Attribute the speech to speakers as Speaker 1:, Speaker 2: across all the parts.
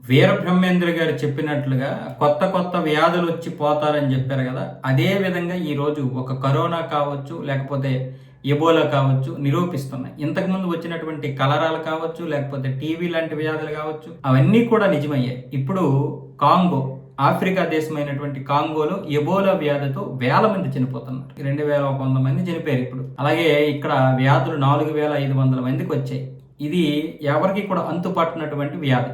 Speaker 1: వీరబ్రహ్మేంద్ర గారు చెప్పినట్లుగా కొత్త కొత్త వ్యాధులు వచ్చి పోతారని చెప్పారు కదా. అదే విధంగా ఈరోజు ఒక కరోనా కావచ్చు, లేకపోతే ఎబోలా కావచ్చు నిరూపిస్తున్నాయి. ఇంతకుముందు వచ్చినటువంటి కలరాలు కావచ్చు, లేకపోతే టీవీ లాంటి వ్యాధులు కావచ్చు, అవన్నీ కూడా నిజమయ్యాయి. ఇప్పుడు కాంగో, ఆఫ్రికా దేశమైనటువంటి కాంగోలో ఎబోలా వ్యాధితో వేల మంది చనిపోతున్నారు. 2100 మంది చనిపోయారు ఇప్పుడు. అలాగే ఇక్కడ వ్యాధులు 4500 మందికి వచ్చాయి. ఇది ఎవరికి కూడా అంతుపట్టినటువంటి వ్యాధి.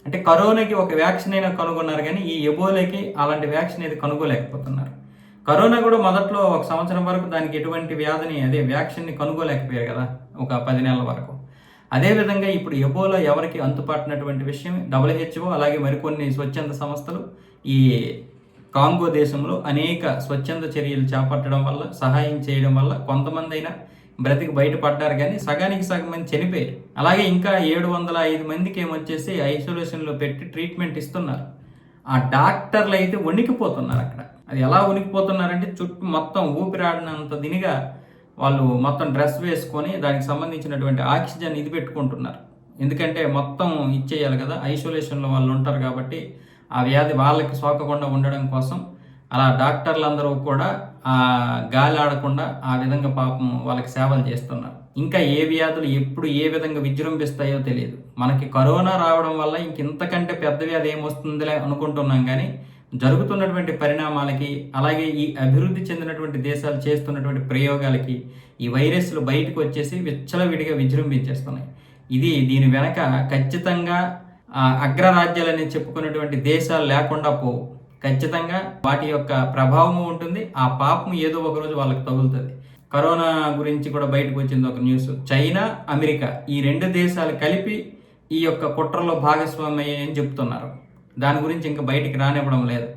Speaker 1: అంటే కరోనాకి ఒక వ్యాక్సిన్ అయినా కనుగొన్నారు, కానీ ఈ ఎబోలాకి అలాంటి వ్యాక్సిన్ అయితే కనుగోలేకపోతున్నారు. కరోనా కూడా మొదట్లో 1 సంవత్సరం వరకు దానికి ఎటువంటి వ్యాక్సిన్ని కనుగోలేకపోయారు కదా, ఒక 10 నెలల వరకు. అదేవిధంగా ఇప్పుడు ఎబోలా ఎవరికి అంతుపట్టినటువంటి విషయం. WHO అలాగే మరికొన్ని స్వచ్ఛంద సంస్థలు ఈ కాంగో దేశంలో అనేక స్వచ్ఛంద చర్యలు చేపట్టడం వల్ల, సహాయం చేయడం వల్ల కొంతమంది అయినా బ్రతికి బయటపడ్డారు, కానీ సగానికి సగం మంది చనిపోయారు. అలాగే ఇంకా 705 మందికి ఏమొచ్చేసి ఐసోలేషన్లో పెట్టి ట్రీట్మెంట్ ఇస్తున్నారు. ఆ డాక్టర్లు అయితే వణికిపోతున్నారు అక్కడ. అది ఎలా వణికిపోతున్నారంటే చుట్టూ మొత్తం ఊపిరాడినంత దినిగా వాళ్ళు మొత్తం డ్రెస్ వేసుకొని దానికి సంబంధించినటువంటి ఆక్సిజన్ ఇది పెట్టుకుంటున్నారు. ఎందుకంటే మొత్తం ఇచ్చేయాలి కదా, ఐసోలేషన్లో వాళ్ళు ఉంటారు కాబట్టి ఆ వ్యాధి వాళ్ళకి సోకకుండా ఉండడం కోసం అలా డాక్టర్లందరూ కూడా ఆ గాలి ఆడకుండా ఆ విధంగా పాపం వాళ్ళకి సేవలు చేస్తున్నారు. ఇంకా ఏ వ్యాధులు ఎప్పుడు ఏ విధంగా విజృంభిస్తాయో తెలియదు. మనకి కరోనా రావడం వల్ల ఇంతకంటే పెద్ద వ్యాధి ఏమొస్తుందిలే అనుకుంటున్నాం, కానీ జరుగుతున్నటువంటి పరిణామాలకి, అలాగే ఈ అభివృద్ధి చెందినటువంటి దేశాలు చేస్తున్నటువంటి ప్రయోగాలకి ఈ వైరస్లు బయటకు వచ్చేసి విచ్చలవిడిగా విజృంభించేస్తున్నాయి. దీని వెనక ఖచ్చితంగా అగ్రరాజ్యాలని చెప్పుకున్నటువంటి దేశాలు లేకుండా పోవు. ఖచ్చితంగా వాటి యొక్క ప్రభావం ఉంటుంది. ఆ పాపం ఏదో ఒక రోజు వాళ్ళకి తగులుతుంది. కరోనా గురించి కూడా బయటకు వచ్చింది ఒక న్యూస్. చైనా, అమెరికా ఈ 2 దేశాలు కలిపి ఈ యొక్క కుట్రలో భాగస్వామ్యం అని చెప్తున్నారు. దాని గురించి ఇంకా బయటికి రానివ్వడం లేదు.